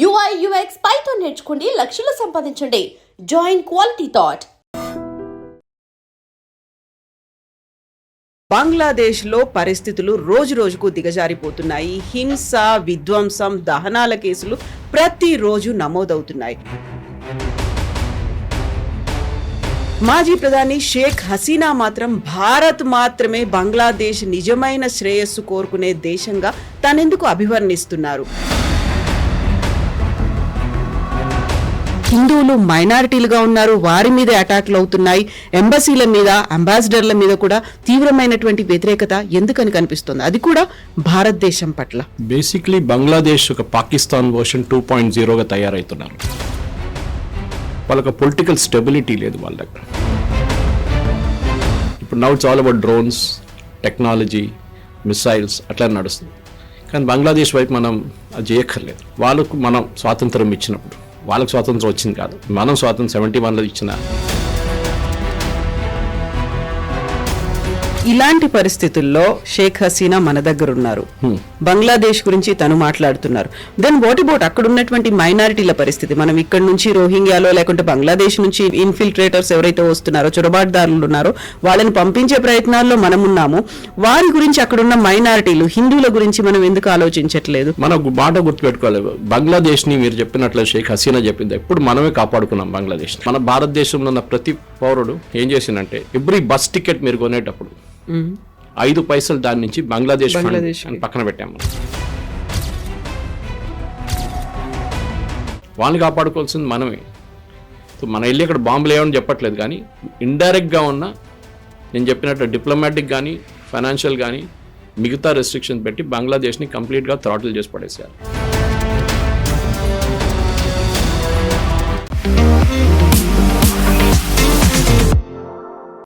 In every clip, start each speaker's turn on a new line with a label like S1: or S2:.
S1: UI UX Python నేర్చుకోండి, లక్షలు సంపాదించండి. Join quality thought.
S2: బంగ్లాదేశ్లో పరిస్థితులు రోజురోజుకు దిగజారిపోతున్నాయి. హింస, విధ్వంసం, దహనాల కేసులు ప్రతిరోజు నమోదవుతున్నాయి. మాజీ ప్రధాని షేక్ హసీనా మాత్రం భారత్ మాత్రమే బంగ్లాదేశ్ నిజమైన శ్రేయస్సు కోరుకునే దేశంగా తనెందుకు అభివర్ణిస్తున్నారు? హిందువులు మైనారిటీలుగా ఉన్నారు, వారి మీద అటాక్లు అవుతున్నాయి. ఎంబసీల మీద, అంబాసిడర్ల మీద కూడా తీవ్రమైనటువంటి వ్యతిరేకత ఎందుకని కనిపిస్తుంది, అది కూడా భారతదేశం పట్ల.
S3: బేసిక్లీ బంగ్లాదేశ్ ఒక పాకిస్తాన్ వర్షన్ 2.0గా తయారవుతున్నారు. వాళ్ళకి పొలిటికల్ స్టెబిలిటీ లేదు వాళ్ళ దగ్గర. ఇప్పుడు now it's all about drones, technology, missiles అట్లా నడుస్తుంది. కానీ బంగ్లాదేశ్ వైపు మనం అది చేయక్కర్లేదు. వాళ్ళకు మనం స్వాతంత్రం ఇచ్చినప్పుడు వాళ్ళకి స్వాతంత్రం వచ్చింది కాదు, మనం స్వాతంత్రం 71లో ఇచ్చిన.
S2: ఇలాంటి పరిస్థితుల్లో షేక్ హసీనా మన దగ్గర ఉన్నారు, బంగ్లాదేశ్ గురించి తను మాట్లాడుతున్నారు. దెన్ వాట్ అబౌట్ అక్కడ ఉన్నటువంటి మైనారిటీల పరిస్థితి? మనం ఇక్కడ నుంచి రోహింగ్యాలో లేకుంటే బంగ్లాదేశ్ నుంచి ఇన్ఫిల్ట్రేటర్స్ ఎవరైతే వస్తున్నారో, చొరబాటుదారులు ఉన్నారో, వాళ్ళని పంపించే ప్రయత్నాల్లో మనం ఉన్నాము. వారి గురించి అక్కడున్న మైనారిటీలు, హిందువుల గురించి మనం ఎందుకు ఆలోచించట్లేదు?
S3: మన మాట గుర్తుపెట్టుకోవాలి, బంగ్లాదేశ్ ని మీరు చెప్పినట్లు షేక్ హసీనా చెప్పింది, ఎప్పుడు మనమే కాపాడుకున్నాం బంగ్లాదేశ్. మన భారతదేశంలో ఉన్న ప్రతి పౌరుడు ఏం చేసిందంటే, ఎవ్రీ బస్ టికెట్ మీరు కొనేటప్పుడు 5 పైసలు దాని నుంచి బంగ్లాదేశ్ అని పక్కన పెట్టాము. వాళ్ళని కాపాడుకోవాల్సింది మనమే. మన వెళ్ళి ఇక్కడ బాంబులు లేవని చెప్పట్లేదు, కానీ ఇండైరెక్ట్గా ఉన్న నేను చెప్పినట్టు డిప్లొమాటిక్ కానీ ఫైనాన్షియల్ కానీ మిగతా రెస్ట్రిక్షన్ పెట్టి బంగ్లాదేశ్ని కంప్లీట్గా థ్రాటిల్ చేసి పడేశారు.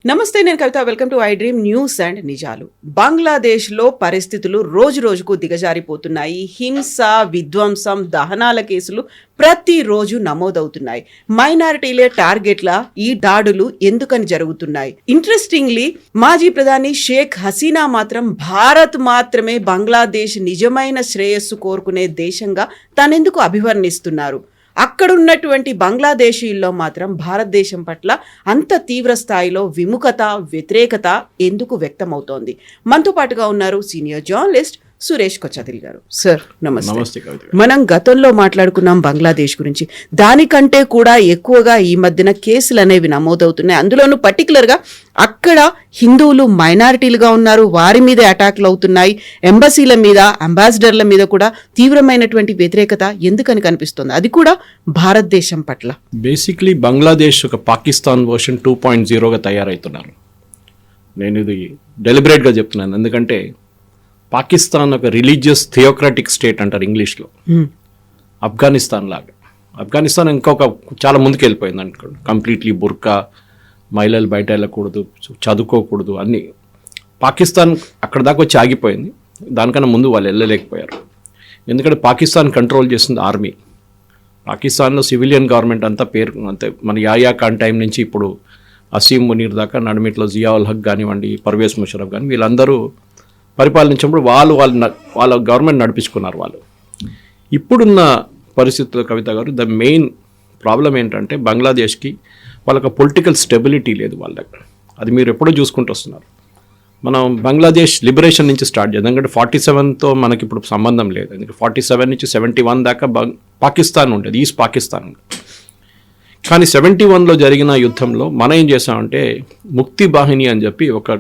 S2: నమస్తే, నేను Kavitha. Welcome to I dream news and నిజాలు. బంగ్లాదేశ్లో పరిస్థితులు రోజురోజుకు దిగజారిపోతున్నాయి. హింస, విధ్వంసం, దహనాల కేసులు ప్రతిరోజు నమోదవుతున్నాయి. మైనారిటీలే టార్గెట్ల ఈ దాడులు ఎందుకని జరుగుతున్నాయి? ఇంట్రెస్టింగ్లీ, మాజీ ప్రధాని షేక్ హసీనా మాత్రం భారత్ మాత్రమే బంగ్లాదేశ్ నిజమైన శ్రేయస్సు కోరుకునే దేశంగా తనెందుకు అభివర్ణిస్తున్నారు? అక్కడున్నటువంటి బంగ్లాదేశీల్లో మాత్రం భారతదేశం పట్ల అంత తీవ్ర స్థాయిలో విముఖత, వ్యతిరేకత ఎందుకు వ్యక్తమవుతోంది? మనతో పాటుగా ఉన్నారు సీనియర్ జర్నలిస్ట్ సురేష్ కొచ్చదిల్ గారు. సార్ నమస్తే. మనం గతంలో మాట్లాడుకున్నాం బంగ్లాదేశ్ గురించి. దానికంటే కూడా ఎక్కువగా ఈ మధ్యన కేసులు అనేవి నమోదవుతున్నాయి. అందులోనూ పర్టికులర్గా అక్కడ హిందువులు మైనారిటీలుగా ఉన్నారు, వారి మీద అటాక్లు అవుతున్నాయి. ఎంబసీల మీద, అంబాసిడర్ల మీద కూడా తీవ్రమైనటువంటి వ్యతిరేకత ఎందుకని కనిపిస్తుంది, అది కూడా భారతదేశం పట్ల.
S3: బేసిక్లీ బంగ్లాదేశ్ ఒక పాకిస్తాన్ వర్షన్ 2.0గా తయారవుతున్నారు. నేను ఇది డెలిబరేట్గా చెప్తున్నాను, ఎందుకంటే పాకిస్తాన్ ఒక రిలీజియస్ థియోక్రాటిక్ స్టేట్ అంటారు ఇంగ్లీష్లో, ఆఫ్ఘనిస్తాన్ లాగా. ఆఫ్ఘనిస్తాన్ ఇంకొక చాలా ముందుకు వెళ్ళిపోయింది అనుకోండి. కంప్లీట్లీ బుర్కా, మహిళలు బయట వెళ్ళకూడదు, చదువుకోకూడదు అన్నీ. పాకిస్తాన్ అక్కడ దాకా వచ్చి ఆగిపోయింది. దానికన్నా ముందు వాళ్ళు వెళ్ళలేకపోయారు, ఎందుకంటే పాకిస్తాన్ కంట్రోల్ చేస్తుంది ఆర్మీ. పాకిస్తాన్లో సివిలియన్ గవర్నమెంట్ అంతా పేరు అంతే. మన యాయా ఖాన్ టైం నుంచి ఇప్పుడు అసీం మునీర్ దాకా, నడిమిట్లో జియా ఉల్ హక్ కానివ్వండి, పర్వేజ్ ముషరఫ్ కానీ, వీళ్ళందరూ పరిపాలించినప్పుడు వాళ్ళ గవర్నమెంట్ నడిపించుకున్నారు వాళ్ళు. ఇప్పుడున్న పరిస్థితుల్లో కవిత గారు, ద మెయిన్ ప్రాబ్లం ఏంటంటే బంగ్లాదేశ్కి వాళ్ళకి పొలిటికల్ స్టెబిలిటీ లేదు వాళ్ళ దగ్గర. అది మీరు ఎప్పుడూ చూసుకుంటూ వస్తున్నారు. మనం బంగ్లాదేశ్ లిబరేషన్ నుంచి స్టార్ట్ చేద్దాం, ఎందుకంటే 47తో మనకి ఇప్పుడు సంబంధం లేదు. ఎందుకంటే 47 నుంచి 71 దాకా పాకిస్తాన్ ఉండేది, ఈస్ట్ పాకిస్తాన్ ఉండేది. కానీ 71లో జరిగిన యుద్ధంలో మనం ఏం చేసామంటే, ముక్తి బాహిని అని చెప్పి ఒక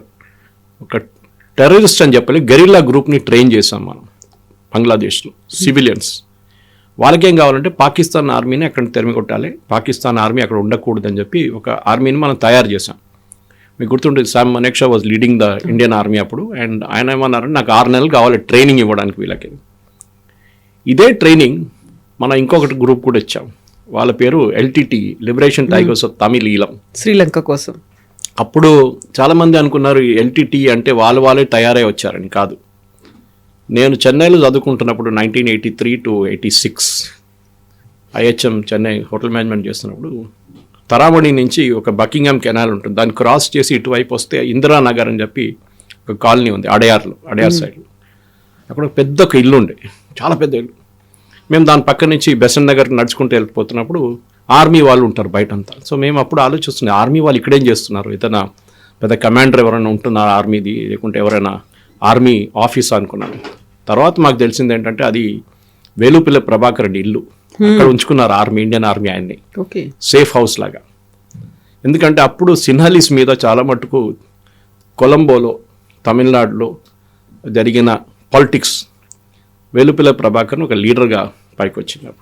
S3: టెర్రరిస్ట్ అని చెప్పాలి గెరిల్లా గ్రూప్ని ట్రైన్ చేసాం మనం బంగ్లాదేశ్లో. సివిలియన్స్ వాళ్ళకేం కావాలంటే పాకిస్తాన్ ఆర్మీని అక్కడ తరిమి కొట్టాలి, పాకిస్తాన్ ఆర్మీ అక్కడ ఉండకూడదని చెప్పి ఒక ఆర్మీని మనం తయారు చేసాం. మీకు గుర్తుంటుంది, Sam Manekshaw was leading the Indian army అప్పుడు. అండ్ ఆయన ఏమన్నారంటే, నాకు 6 నెలలు కావాలి ట్రైనింగ్ ఇవ్వడానికి వీళ్ళకి. ఇదే ట్రైనింగ్ మనం ఇంకొకటి గ్రూప్ కూడా ఇచ్చాం, వాళ్ళ పేరు LTT, liberation tigers of Tamil Eelam,
S2: Sri Lanka కోసం.
S3: అప్పుడు చాలామంది అనుకున్నారు LTT అంటే వాళ్ళే తయారై వచ్చారని. కాదు, నేను చెన్నైలో చదువుకుంటున్నప్పుడు 1983 to 86 IHM Chennai hotel management చేస్తున్నప్పుడు, తరామణి నుంచి ఒక బకింగ్హామ్ కెనాల్ ఉంటుంది, దాన్ని క్రాస్ చేసి ఇటువైపు వస్తే ఇందిరానగర్ అని చెప్పి ఒక కాలనీ ఉంది అడయార్ సైడ్లో. అక్కడ ఒక పెద్ద ఇల్లు ఉండే, చాలా పెద్ద ఇల్లు. మేము దాని పక్క నుంచి బెసన్ నగర్కి నడుచుకుంటూ వెళ్ళిపోతున్నప్పుడు ఆర్మీ వాళ్ళు ఉంటారు బయటంతా. సో మేము అప్పుడు ఆలోచిస్తున్నాం, ఆర్మీ వాళ్ళు ఇక్కడేం చేస్తున్నారు, ఏదైనా పెద్ద కమాండర్ ఎవరైనా ఉంటున్నారా ఆర్మీది, లేకుంటే ఎవరైనా ఆర్మీ ఆఫీస్ అనుకున్నాను. తర్వాత మాకు తెలిసింది ఏంటంటే అది వేలుపిల్ల ప్రభాకర్ రెడ్డి ఇల్లు, అక్కడ ఉంచుకున్నారు ఆర్మీ, ఇండియన్ ఆర్మీ ఆయన్ని
S2: ఓకే
S3: సేఫ్ హౌస్ లాగా. ఎందుకంటే అప్పుడు సిన్హాలీస్ మీద చాలా మటుకు కొలంబోలో తమిళనాడులో జరిగిన పాలిటిక్స్ వేలుపిల్ల ప్రభాకర్ని ఒక లీడర్గా పైకి వచ్చినారు.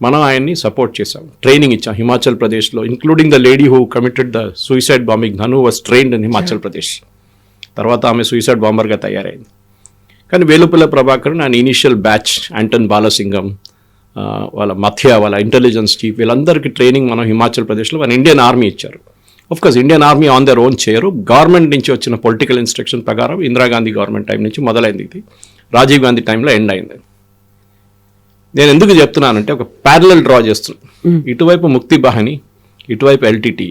S3: మనం ఆయన్ని సపోర్ట్ చేసాం, ట్రైనింగ్ ఇచ్చాం హిమాచల్ ప్రదేశ్లో, including the lady who committed the suicide bombing, Dhanu was trained in Himachal Pradesh. తర్వాత ఆమె సూసైడ్ బాంబర్గా తయారైంది. కానీ వేలుపిల్ల ప్రభాకర్ ఆయన ఇనీషియల్ బ్యాచ్ యాంటన్ బాలసింగం, వాళ్ళ మథ్య, వాళ్ళ ఇంటెలిజెన్స్ చీఫ్, వీళ్ళందరికీ ట్రైనింగ్ మనం హిమాచల్ ప్రదేశ్లో మన ఇండియన్ ఆర్మీ ఇచ్చారు. Course Indian army on their own చేయరు, గవర్నమెంట్ నుంచి వచ్చిన పొలిటికల్ ఇన్స్ట్రక్షన్ ప్రకారం ఇందిరాగాంధీ గవర్నమెంట్ టైం నుంచి మొదలైంది, ఇది రాజీవ్ గాంధీ టైంలో ఎండ్ అయింది. నేను ఎందుకు చెప్తున్నానంటే ఒక ప్యారలల్ డ్రా చేస్తున్నాను, ఇటువైపు ముక్తి బాహిని, ఇటువైపు ఎల్టీటీ,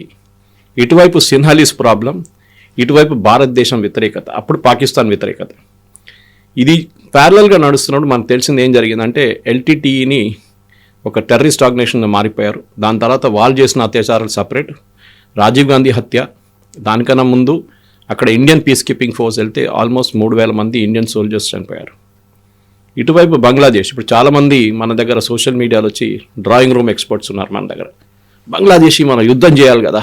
S3: ఇటువైపు సిన్హాలీస్ ప్రాబ్లం, ఇటువైపు భారతదేశం వ్యతిరేకత, అప్పుడు పాకిస్తాన్ వ్యతిరేకత. ఇది ప్యారలల్గా నడుస్తున్నప్పుడు మనకు తెలిసింది ఏం జరిగిందంటే ఎల్టీటీని ఒక టెర్రరిస్ట్ ఆర్గనైజేషన్గా మారిపోయారు. దాని తర్వాత వాళ్ళు చేసిన అత్యాచారాలు సపరేట్, రాజీవ్ గాంధీ హత్య, దానికన్నా ముందు అక్కడ ఇండియన్ పీస్ కీపింగ్ ఫోర్స్ వెళ్తే ఆల్మోస్ట్ 3,000 మంది ఇండియన్ సోల్జర్స్ చనిపోయారు. ఇటువైపు బంగ్లాదేశ్, ఇప్పుడు చాలామంది మన దగ్గర సోషల్ మీడియాలో వచ్చి డ్రాయింగ్ రూమ్ ఎక్స్పర్ట్స్ ఉన్నారు మన దగ్గర, బంగ్లాదేశీ మనం యుద్ధం చేయాలి కదా,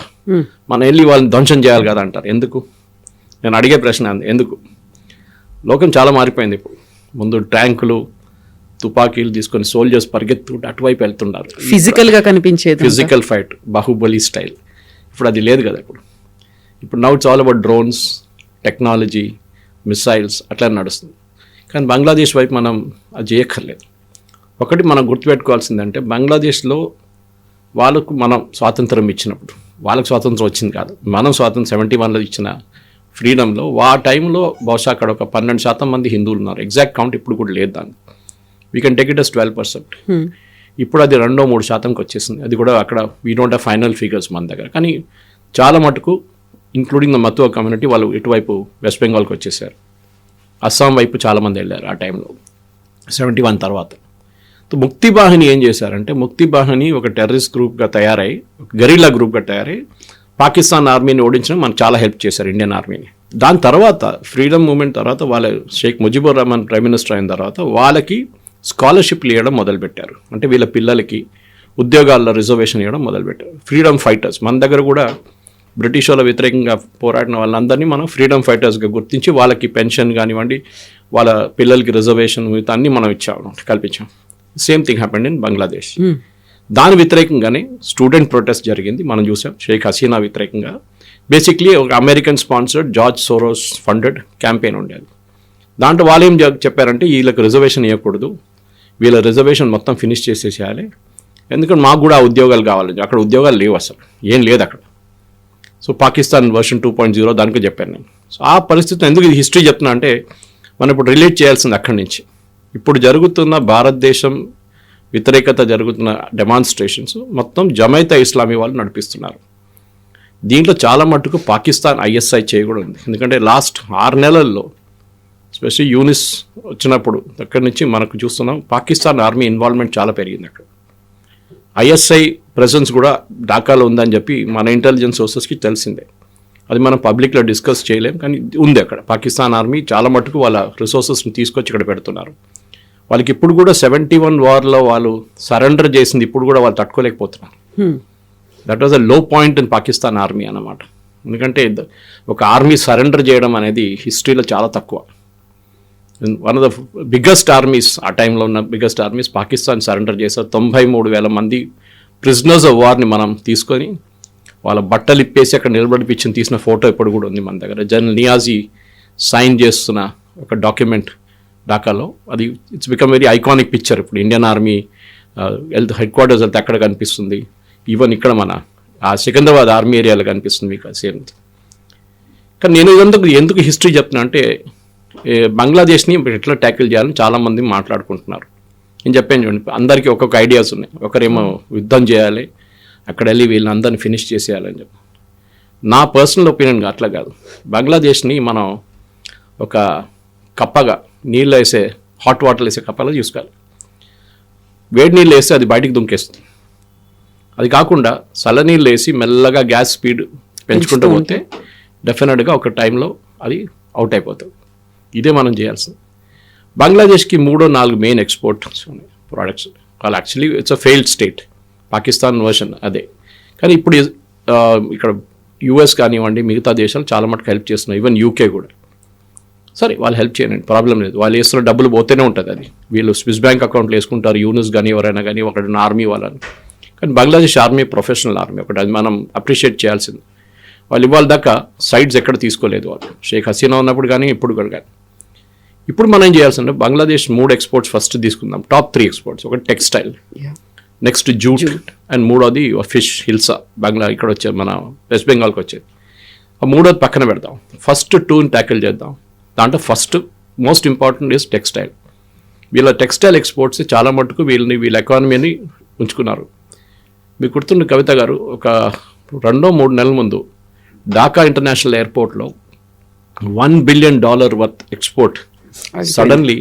S3: మనం వెళ్ళి వాళ్ళని ధ్వంసం చేయాలి కదా అంటారు. ఎందుకు? నేను అడిగే ప్రశ్న ఎందుకు? లోకం చాలా మారిపోయింది ఇప్పుడు. ముందు ట్యాంకులు తుపాకీలు తీసుకొని సోల్జర్స్ పరిగెత్తుకుంటూ అటువైపు వెళ్తున్నారు,
S2: ఫిజికల్గా కనిపించేది,
S3: ఫిజికల్ ఫైట్, బాహుబలి స్టైల్. ఇప్పుడు అది లేదు కదా. ఇప్పుడు now it's all about drones, technology, missiles అట్లా నడుస్తుంది. కానీ బంగ్లాదేశ్ వైపు మనం అది చేయక్కర్లేదు. ఒకటి మనం గుర్తుపెట్టుకోవాల్సిందంటే బంగ్లాదేశ్లో వాళ్ళకు మనం స్వాతంత్రం ఇచ్చినప్పుడు, వాళ్ళకు స్వాతంత్రం వచ్చింది కాదు, మనం స్వాతంత్రం 71లో ఇచ్చిన ఫ్రీడంలో ఆ టైంలో బహుశా అక్కడ ఒక 12% మంది హిందువులు ఉన్నారు. ఎగ్జాక్ట్ కౌంట్ ఇప్పుడు కూడా లేదు దాన్ని, we can take it as 12%. ఇప్పుడు అది 2-3% వచ్చేసింది. అది కూడా అక్కడ we don't have final figures మన దగ్గర. కానీ చాలా మటుకు ఇంక్లూడింగ్ ద మతువా కమ్యూనిటీ వాళ్ళు ఇటువైపు వెస్ట్ బెంగాల్కి వచ్చేసారు. అస్సాం వైపు చాలామంది వెళ్ళారు ఆ టైంలో 71 తర్వాత. ముక్తి బాహిని ఏం చేశారంటే, ముక్తి బాహిని ఒక టెర్రరిస్ట్ గ్రూప్గా తయారై, ఒక గెరిల్లా గ్రూప్గా తయారై పాకిస్తాన్ ఆర్మీని ఓడించడం మనకు చాలా హెల్ప్ చేశారు, ఇండియన్ ఆర్మీని. దాని తర్వాత ఫ్రీడమ్ మూమెంట్ తర్వాత వాళ్ళ షేక్ ముజిబుర్ రహమాన్ ప్రైమ్ మినిస్టర్ అయిన తర్వాత వాళ్ళకి స్కాలర్షిప్లు ఇవ్వడం మొదలుపెట్టారు. అంటే వీళ్ళ పిల్లలకి ఉద్యోగాల్లో రిజర్వేషన్ ఇవ్వడం మొదలుపెట్టారు. ఫ్రీడమ్ ఫైటర్స్ మన దగ్గర కూడా బ్రిటిష్ వాళ్ళ వ్యతిరేకంగా పోరాడిన వాళ్ళందరినీ మనం ఫ్రీడమ్ ఫైటర్స్గా గుర్తించి వాళ్ళకి పెన్షన్ కానివ్వండి, వాళ్ళ పిల్లలకి రిజర్వేషన్ మిగతా అన్నీ మనం కల్పించాం. Same thing happened in Bangladesh. దాని వ్యతిరేకంగానే స్టూడెంట్ ప్రొటెస్ట్ జరిగింది, మనం చూసాం. షేక్ హసీనా వ్యతిరేకంగా బేసిక్లీ ఒక American sponsored George Soros funded campaign ఉండేది. దాంట్లో వాళ్ళు ఏం చెప్పారంటే వీళ్ళకి రిజర్వేషన్ ఇవ్వకూడదు, వీళ్ళ రిజర్వేషన్ మొత్తం ఫినిష్ చేసేసేయాలి, ఎందుకంటే మాకు కూడా ఆ ఉద్యోగాలు కావాలి. అక్కడ ఉద్యోగాలు లేవు, అసలు ఏం లేదు అక్కడ. సో పాకిస్తాన్ వర్షన్ 2.0 దానికి చెప్పాను నేను. సో ఆ పరిస్థితి ఎందుకు ఇది హిస్టరీ చెప్తున్నా అంటే, మనం ఇప్పుడు రిలేట్ చేయాల్సింది అక్కడి నుంచి. ఇప్పుడు జరుగుతున్న భారతదేశం వ్యతిరేకత జరుగుతున్న డెమాన్స్ట్రేషన్స్ మొత్తం జమైతా ఇస్లామీ వాళ్ళు నడిపిస్తున్నారు. దీంట్లో చాలా మట్టుకు పాకిస్తాన్ ISI చేయి కూడా ఉంది. ఎందుకంటే లాస్ట్ 6 నెలల్లో స్పెషల్లీ యూనిస్ వచ్చినప్పుడు అక్కడి నుంచి మనకు చూస్తున్నాం పాకిస్తాన్ ఆర్మీ ఇన్వాల్వ్మెంట్ చాలా పెరిగింది. అక్కడ ISI ప్రెసెన్స్ కూడా ఢాకాలో ఉందని చెప్పి మన ఇంటెలిజెన్స్ సోర్సెస్కి తెలిసిందే. అది మనం పబ్లిక్లో డిస్కస్ చేయలేం, కానీ ఉంది అక్కడ. పాకిస్తాన్ ఆర్మీ చాలా మట్టుకు వాళ్ళ రిసోర్సెస్ని తీసుకొచ్చి ఇక్కడ పెడుతున్నారు. వాళ్ళకి ఇప్పుడు కూడా 71 వార్లో వాళ్ళు సరెండర్ చేసింది ఇప్పుడు కూడా వాళ్ళు తట్టుకోలేకపోతున్నారు. దట్ వాజ్ అ లో పాయింట్ ఇన్ పాకిస్తాన్ ఆర్మీ అన్నమాట. ఎందుకంటే ఒక ఆర్మీ సరెండర్ చేయడం అనేది హిస్టరీలో చాలా తక్కువ. One of the biggest armies, ఆ టైంలో ఉన్న బిగ్గెస్ట్ ఆర్మీస్ పాకిస్తాన్ సరెండర్ చేశారు. 93,000 మంది ప్రిజనర్స్ ఆఫ్ వార్ని మనం తీసుకొని వాళ్ళ బట్టలు ఇప్పేసి అక్కడ నిలబడిపించి తీసిన ఫోటో ఇప్పుడు కూడా ఉంది మన దగ్గర. జనరల్ నియాజీ సైన్ చేస్తున్న ఒక డాక్యుమెంట్ ఢాకాలో. అది it's become very iconic picture. ఇప్పుడు ఇండియన్ ఆర్మీ హెడ్ క్వార్టర్స్ వెళ్తే అక్కడ కనిపిస్తుంది. ఈవెన్ ఇక్కడ మన ఆ సికింద్రాబాద్ ఆర్మీ ఏరియాలో కనిపిస్తుంది మీకు సేమ్. కానీ నేను ఎందుకు హిస్టరీ చెప్తున్నా అంటే, బంగ్లాదేశ్ని ఎట్లా ట్యాకిల్ చేయాలని చాలామంది మాట్లాడుకుంటున్నారు. నేను చెప్పాను చూడండి, అందరికీ ఒక్కొక్క ఐడియాస్ ఉన్నాయి. ఒకరేమో యుద్ధం చేయాలి, అక్కడ వెళ్ళి వీళ్ళని అందరిని ఫినిష్ చేసేయాలని చెప్పి. నా పర్సనల్ ఒపీనియన్గా అట్లా కాదు. బంగ్లాదేశ్ని మనం ఒక కప్పగా నీళ్ళు వేసే హాట్ వాటర్ వేసే కప్పగా చూసుకోవాలి. వేడి నీళ్ళు వేస్తే అది బయటికి దుంకేస్తుంది. అది కాకుండా చల్లనీళ్ళు వేసి మెల్లగా గ్యాస్ స్పీడ్ పెంచుకుంటూ పోతే డెఫినెట్గా ఒక టైంలో అది అవుట్ అయిపోతుంది. ఇదే మనం చేయాల్సింది. బంగ్లాదేశ్కి 3-4 మెయిన్ ఎక్స్పోర్ట్స్ ఉన్నాయి ప్రోడక్ట్స్. వాళ్ళు actually it's a failed state, Pakistan version అదే. కానీ ఇప్పుడు ఇక్కడ యూఎస్ కానివ్వండి, మిగతా దేశాలు చాలా మటుకు హెల్ప్ చేస్తున్నాయి, ఈవెన్ యూకే కూడా. సరే వాళ్ళు హెల్ప్ చేయండి, ప్రాబ్లం లేదు. వాళ్ళు వేస్తున్న డబ్బులు పోతేనే ఉంటుంది. అది వీళ్ళు స్విస్ బ్యాంక్ అకౌంట్లో వేసుకుంటారు, యూనిస్ కానీ ఎవరైనా కానీ, ఒకటి ఆర్మీ వాళ్ళని. కానీ బంగ్లాదేశ్ ఆర్మీ ప్రొఫెషనల్ ఆర్మీ ఒకటి, అది మనం అప్రిషియేట్ చేయాల్సింది. వాళ్ళు ఇవాళ దాకా సైడ్స్ ఎక్కడ తీసుకోలేదు వాళ్ళు, షేక్ హసీనా ఉన్నప్పుడు కానీ ఇప్పుడు కూడా కానీ. ఇప్పుడు మనం ఏం చేయాల్సింటే బంగ్లాదేశ్ 3 ఎక్స్పోర్ట్స్ ఫస్ట్ తీసుకుందాం, టాప్ 3 ఎక్స్పోర్ట్స్. ఒకటి టెక్స్టైల్, నెక్స్ట్ జూట్, అండ్ మూడోది ఫిష్, హిల్సా, ఇక్కడ వచ్చేది మన వెస్ట్ బెంగాల్కి వచ్చేది. ఆ మూడోది పక్కన పెడదాం, ఫస్ట్ 2ని ట్యాకిల్ చేద్దాం. దాంట్లో first most important is textile. వీళ్ళ టెక్స్టైల్ ఎక్స్పోర్ట్స్ చాలా మటుకు వీళ్ళ ఎకానమీని ఉంచుకున్నారు. మీకు గుర్తుండే కవిత గారు, ఒక 2-3 నెలల ముందు ఢాకా ఇంటర్నేషనల్ ఎయిర్పోర్ట్లో $1 బిలియన్ వర్త్ ఎక్స్పోర్ట్ సడన్లీ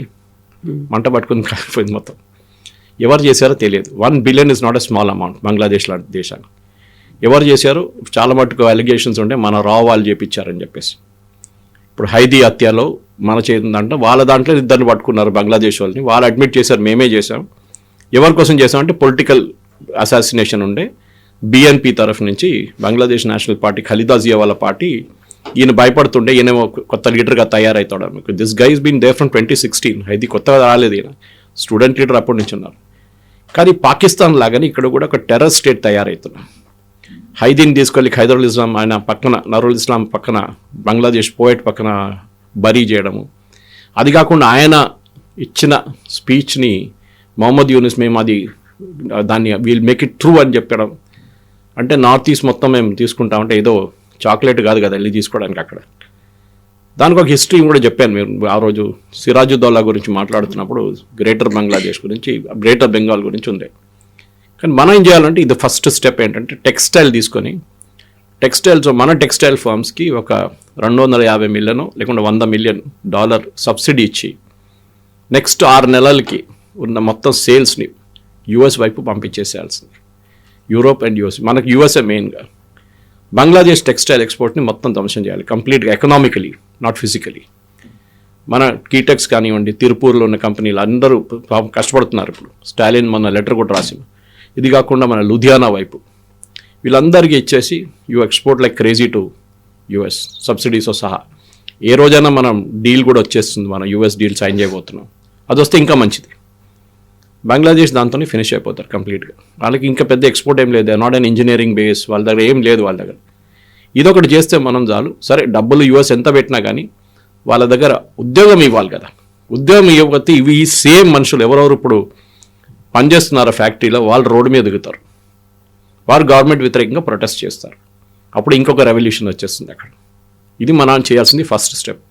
S3: మంట పట్టుకుని కాలిపోయింది మొత్తం. ఎవరు చేశారో తెలియదు. 1 billion is not a small amount Bangladesh లాంటి దేశాన్ని. ఎవరు చేశారు? చాలా మటుకు అలిగేషన్స్ ఉంటే మన వాళ్ళు చేపించారని చెప్పేసి. ఇప్పుడు హైదీ హత్యలో మన చేతుందంటే వాళ్ళ దాంట్లో 2 పట్టుకున్నారు బంగ్లాదేశ్ వాళ్ళని. వాళ్ళు అడ్మిట్ చేశారు, మేమే చేసాం. ఎవరి కోసం చేసామంటే పొలిటికల్ అసాసినేషన్ ఉండే బిఎన్పి తరఫు నుంచి బంగ్లాదేశ్ నేషనల్ పార్టీ, ఖలీదా జియా వాళ్ళ పార్టీ, ఈయన భయపడుతుండే ఈయన కొత్త లీడర్గా తయారవుతాడు. మీకు this guy been there from 2016. హైదీ కొత్తగా రాలేదు, ఈయన స్టూడెంట్ లీడర్ అప్పటి నుంచి ఉన్నారు. కానీ పాకిస్తాన్ లాగానే ఇక్కడ కూడా ఒక టెర్రర్ స్టేట్ తయారవుతున్నారు. హైదీని తీసుకెళ్ళి ఖైదరుల్ ఇస్లాం ఆయన పక్కన, నరుల్ ఇస్లాం పక్కన, బంగ్లాదేశ్ పోయట్ పక్కన బరీ చేయడము. అది కాకుండా ఆయన ఇచ్చిన స్పీచ్ని మొహమ్మద్ యూనిస్ మేము దాన్ని వీల్ మేక్ ఇట్ ట్రూ అని చెప్పడం. అంటే నార్త్ ఈస్ట్ మొత్తం మేము తీసుకుంటామంటే ఏదో చాక్లెట్ కాదు కదా వెళ్ళి తీసుకోవడానికి అక్కడ. దానికి ఒక హిస్టరీ కూడా చెప్పాను. మీరు ఆ రోజు సిరాజుద్దౌలా గురించి మాట్లాడుతున్నప్పుడు గ్రేటర్ బంగ్లాదేశ్ గురించి, గ్రేటర్ బెంగాల్ గురించి ఉంది. కానీ మనం ఏం చేయాలంటే ఇది ఫస్ట్ స్టెప్ ఏంటంటే టెక్స్టైల్ తీసుకొని, టెక్స్టైల్స్ మన టెక్స్టైల్ ఫర్మ్స్కి ఒక $250 మిలియన్ లేకుంటే $100 మిలియన్ సబ్సిడీ ఇచ్చి నెక్స్ట్ 6 నెలలకి ఉన్న మొత్తం సేల్స్ని యూఎస్ వైపు పంపించేసేయాల్సింది. యూరోప్ అండ్ యూఎస్, మనకు యూఎస్ఏ మెయిన్గా. బంగ్లాదేశ్ టెక్స్టైల్ ఎక్స్పోర్ట్ని మొత్తం ధ్వంసం చేయాలి కంప్లీట్గా, ఎకనామికలీ నాట్ ఫిజికలీ. మన కీటెక్స్ కానివ్వండి, తిరుపూర్లో ఉన్న కంపెనీలు అందరూ కష్టపడుతున్నారు. ఇప్పుడు స్టాలిన్ మొన్న లెటర్ కూడా రాసింది. ఇది కాకుండా మన లుధియానా వైపు వీళ్ళందరికీ ఇచ్చేసి you export like crazy to US, సబ్సిడీస్తో సహా. ఏ రోజైనా మనం డీల్ కూడా వచ్చేస్తుంది, మనం యూఎస్ డీల్ సైన్ చేయబోతున్నాం. అది వస్తే ఇంకా మంచిది. బంగ్లాదేశ్ దాంతోనే ఫినిష్ అయిపోతారు కంప్లీట్గా. వాళ్ళకి ఇంకా పెద్ద ఎక్స్పోర్ట్ ఏం లేదు, నాట్ అన్ ఇంజనీరింగ్ బేస్, వాళ్ళ దగ్గర ఏం లేదు వాళ్ళ దగ్గర. ఇదొకటి చేస్తే మనం చాలు. సరే డబ్బులు యూఎస్ ఎంత పెట్టినా కానీ వాళ్ళ దగ్గర ఉద్యోగం ఇవ్వాలి కదా. ఉద్యోగం ఇవ్వకపోతే ఇవి ఈ సేమ్ మనుషులు ఎవరెవరు ఇప్పుడు పనిచేస్తున్నారో ఫ్యాక్టరీలో వాళ్ళు రోడ్డు మీద దిగుతారు, వారు గవర్నమెంట్ వ్యతిరేకంగా ప్రొటెస్ట్ చేస్తారు. అప్పుడు ఇంకొక రెవల్యూషన్ వచ్చేస్తుంది అక్కడ. ఇది మనం చేయాల్సింది ఫస్ట్ స్టెప్.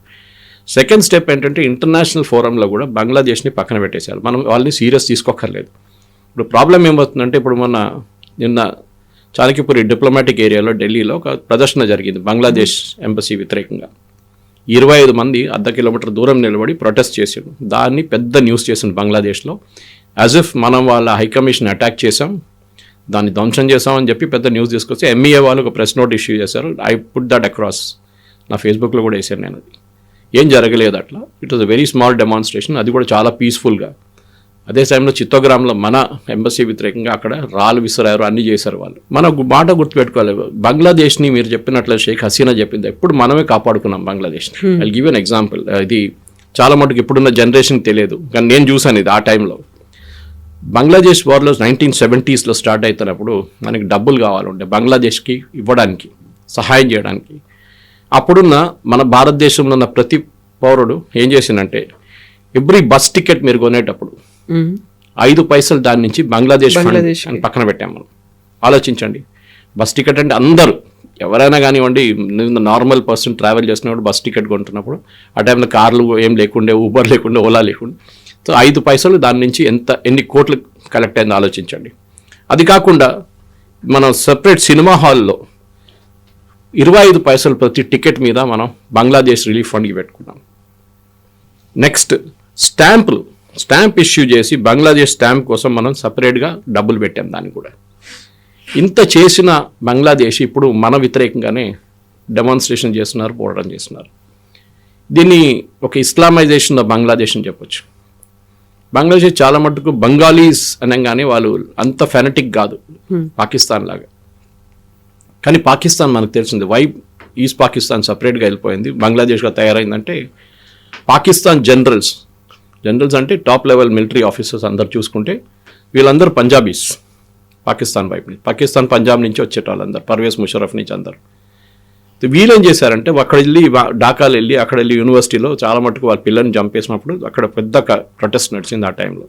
S3: సెకండ్ స్టెప్ ఏంటంటే ఇంటర్నేషనల్ ఫోరంలో కూడా బంగ్లాదేశ్ని పక్కన పెట్టేసేయాలి. మనం వాళ్ళని సీరియస్ తీసుకోక్కర్లేదు. ఇప్పుడు ప్రాబ్లం ఏమవుతుందంటే, ఇప్పుడు నిన్న చాణక్యపురి డిప్లొమాటిక్ ఏరియాలో ఢిల్లీలో ఒక ప్రదర్శన జరిగింది బంగ్లాదేశ్ ఎంబసీ వ్యతిరేకంగా. 25 మంది అర్ధ కిలోమీటర్ దూరం నిలబడి ప్రొటెస్ట్ చేసాడు. దాన్ని పెద్ద న్యూస్ చేసింది బంగ్లాదేశ్లో. యాజ్ ఇఫ్ మనం వాళ్ళ హైకమిషన్ అటాక్ చేసాం, దాన్ని ధ్వంసం చేసామని చెప్పి పెద్ద న్యూస్ తీసుకొచ్చి ఎంఈఏ వాళ్ళు ఒక ప్రెస్ నోట్ ఇష్యూ చేశారు. ఐ పుట్ దట్ అక్రాస్, నా ఫేస్బుక్లో కూడా వేసాను నేను. అది ఏం జరగలేదు అట్లా. It was a very small demonstration, అది కూడా చాలా పీస్ఫుల్గా. అదే టైంలో చిత్తోగ్రామ్లో మన ఎంబసీ వ్యతిరేకంగా అక్కడ రాళ్ళు విసిరారు, అన్నీ చేశారు వాళ్ళు. మన మాట గుర్తుపెట్టుకోవాలి, బంగ్లాదేశ్ని మీరు చెప్పినట్లు షేక్ హసీనా చెప్పింది, ఎప్పుడు మనమే కాపాడుకున్నాం బంగ్లాదేశ్ని. I give an example. ఇది చాలా మటుకు ఇప్పుడున్న జనరేషన్కి తెలియదు, కానీ నేను చూసాను ఇది ఆ టైంలో. బంగ్లాదేశ్ వార్లో 1970s స్టార్ట్ అవుతున్నప్పుడు మనకి డబ్బులు కావాలంటే బంగ్లాదేశ్కి ఇవ్వడానికి, సహాయం చేయడానికి. అప్పుడున్న మన భారతదేశంలో ఉన్న ప్రతి పౌరుడు ఏం చేసిందంటే, ఎవ్రీ బస్ టికెట్ మీరు కొనేటప్పుడు 5 పైసలు దాని నుంచి బంగ్లాదేశ్ అని పక్కన పెట్టాం మనం. ఆలోచించండి, బస్ టికెట్ అంటే అందరూ ఎవరైనా కానివ్వండి, నార్మల్ పర్సన్ ట్రావెల్ చేసినప్పుడు బస్ టికెట్ కొంటున్నప్పుడు ఆ టైంలో కార్లు ఏం లేకుండే, ఊబర్ లేకుండే, ఓలా లేకుండా. సో 5 పైసలు దాని నుంచి ఎన్ని కోట్లు కలెక్ట్ అయిందో ఆలోచించండి. అది కాకుండా మనం సపరేట్ సినిమా హాల్లో 25 పైసలు ప్రతి టికెట్ మీద మనం బంగ్లాదేశ్ రిలీఫ్ ఫండ్కి పెట్టుకున్నాం. నెక్స్ట్ స్టాంపులు స్టాంప్ ఇష్యూ చేసి బంగ్లాదేశ్ స్టాంప్ కోసం మనం సపరేట్గా డబ్బులు పెట్టాం దానికి కూడా. ఇంత చేసిన బంగ్లాదేశ్ ఇప్పుడు మన వ్యతిరేకంగానే డెమాన్స్ట్రేషన్ చేస్తున్నారు, పోరాటం చేస్తున్నారు. దీన్ని ఒక ఇస్లామైజేషన్ ఆఫ్ బంగ్లాదేశ్ అని చెప్పొచ్చు. బంగ్లాదేశ్ చాలా మటుకు బంగాలీస్ అనగానే వాళ్ళు అంత ఫెనటిక్ కాదు పాకిస్తాన్ లాగా. కానీ పాకిస్తాన్ మనకు తెలిసింది వై ఈస్ట్ పాకిస్తాన్ సపరేట్గా వెళ్ళిపోయింది, బంగ్లాదేశ్గా తయారైందంటే పాకిస్తాన్ జనరల్స్ అంటే టాప్ లెవెల్ మిలిటరీ ఆఫీసర్స్ అందరు చూసుకుంటే వీళ్ళందరూ పంజాబీస్. పాకిస్తాన్ వైపు నుంచి, పాకిస్తాన్ పంజాబ్ నుంచి వచ్చేటోళ్ళందరూ, పర్వేజ్ ముషరఫ్ నుంచి అందరు. వీళ్ళు ఏం చేశారంటే అక్కడ వెళ్ళి ఢాకాలు వెళ్ళి అక్కడ వెళ్ళి యూనివర్సిటీలో చాలా మటుకు వాళ్ళ పిల్లల్ని చంపేసినప్పుడు అక్కడ పెద్ద ప్రొటెస్ట్ నడిచింది ఆ టైంలో.